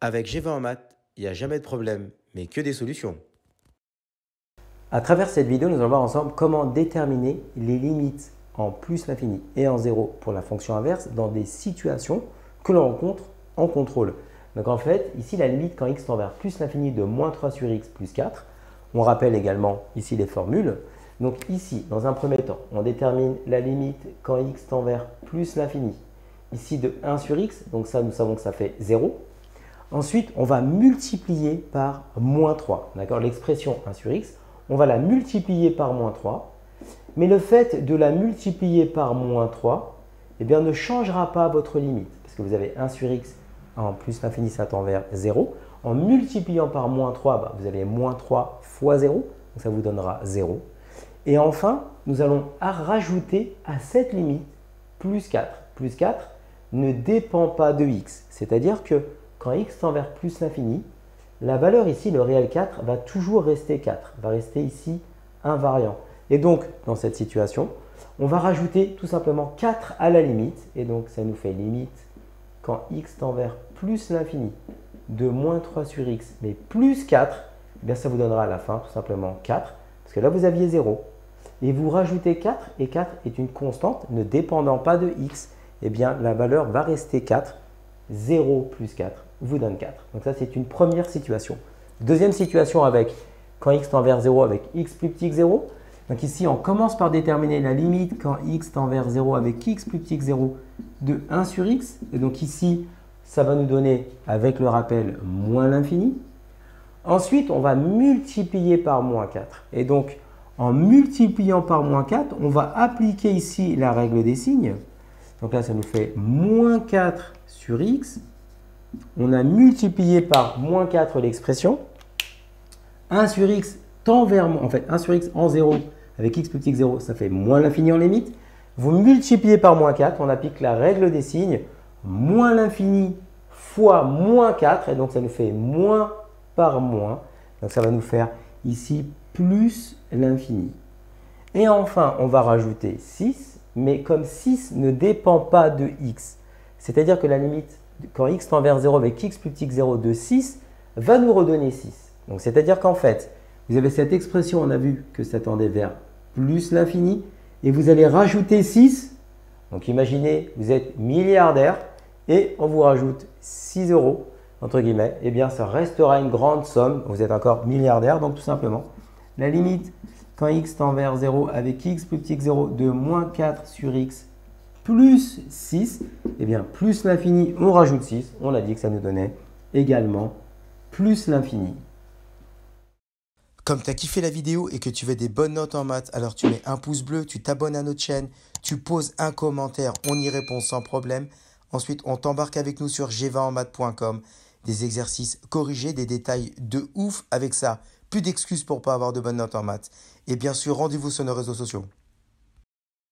Avec G20 en maths, il n'y a jamais de problème, mais que des solutions. À travers cette vidéo, nous allons voir ensemble comment déterminer les limites en plus l'infini et en 0 pour la fonction inverse dans des situations que l'on rencontre en contrôle. Donc en fait, ici la limite quand x tend vers plus l'infini de moins 3 sur x plus 4. On rappelle également ici les formules. Donc ici, dans un premier temps, on détermine la limite quand x tend vers plus l'infini. Ici de 1 sur x, donc ça nous savons que ça fait 0. Ensuite, on va multiplier par moins 3. D'accord? L'expression 1 sur x, on va la multiplier par moins 3. Mais le fait de la multiplier par moins 3 eh bien, ne changera pas votre limite. Parce que vous avez 1 sur x en plus l'infini, ça tend vers 0. En multipliant par moins 3, vous avez moins 3 fois 0. Donc ça vous donnera 0. Et enfin, nous allons rajouter à cette limite plus 4. Plus 4 ne dépend pas de x. C'est-à-dire que quand x tend vers plus l'infini, la valeur ici, le réel 4, va toujours rester 4, va rester ici invariant. Et donc, dans cette situation, on va rajouter tout simplement 4 à la limite. Et donc, ça nous fait limite quand x tend vers plus l'infini de moins 3 sur x, mais plus 4, eh bien, ça vous donnera à la fin tout simplement 4, parce que là, vous aviez 0. Et vous rajoutez 4, et 4 est une constante ne dépendant pas de x. Eh bien, la valeur va rester 4. 0 plus 4 vous donne 4. Donc ça, c'est une première situation. Deuxième situation avec quand x tend vers 0 avec x plus petit que 0. Donc ici, on commence par déterminer la limite quand x tend vers 0 avec x plus petit que 0 de 1 sur x. Et donc ici, ça va nous donner, avec le rappel, moins l'infini. Ensuite, on va multiplier par moins 4. Et donc, en multipliant par moins 4, on va appliquer ici la règle des signes. Donc là, ça nous fait moins 4 sur x. On a multiplié par moins 4 l'expression. 1 sur x tend vers, en fait, 1 sur x en 0 avec x plus petit que 0, ça fait moins l'infini en limite. Vous multipliez par moins 4, on applique la règle des signes. Moins l'infini fois moins 4, et donc ça nous fait moins par moins. Donc ça va nous faire ici plus l'infini. Et enfin, on va rajouter 6, mais comme 6 ne dépend pas de x, c'est-à-dire que la limite quand x tend vers 0 avec x plus petit que 0 de 6 va nous redonner 6. Donc c'est-à-dire qu'en fait, vous avez cette expression, on a vu que ça tendait vers plus l'infini, et vous allez rajouter 6. Donc imaginez, vous êtes milliardaire, et on vous rajoute 6 euros, entre guillemets, et bien ça restera une grande somme, vous êtes encore milliardaire, donc tout simplement, la limite quand x tend vers 0 avec x plus petit que 0 de moins 4 sur x plus 6, eh bien plus l'infini, on rajoute 6, on a dit que ça nous donnait également plus l'infini. Comme tu as kiffé la vidéo et que tu veux des bonnes notes en maths, alors tu mets un pouce bleu, tu t'abonnes à notre chaîne, tu poses un commentaire, on y répond sans problème. Ensuite, on t'embarque avec nous sur g20enmaths.com, des exercices corrigés, des détails de ouf avec ça. Plus d'excuses pour pas avoir de bonnes notes en maths. Et bien sûr, rendez-vous sur nos réseaux sociaux.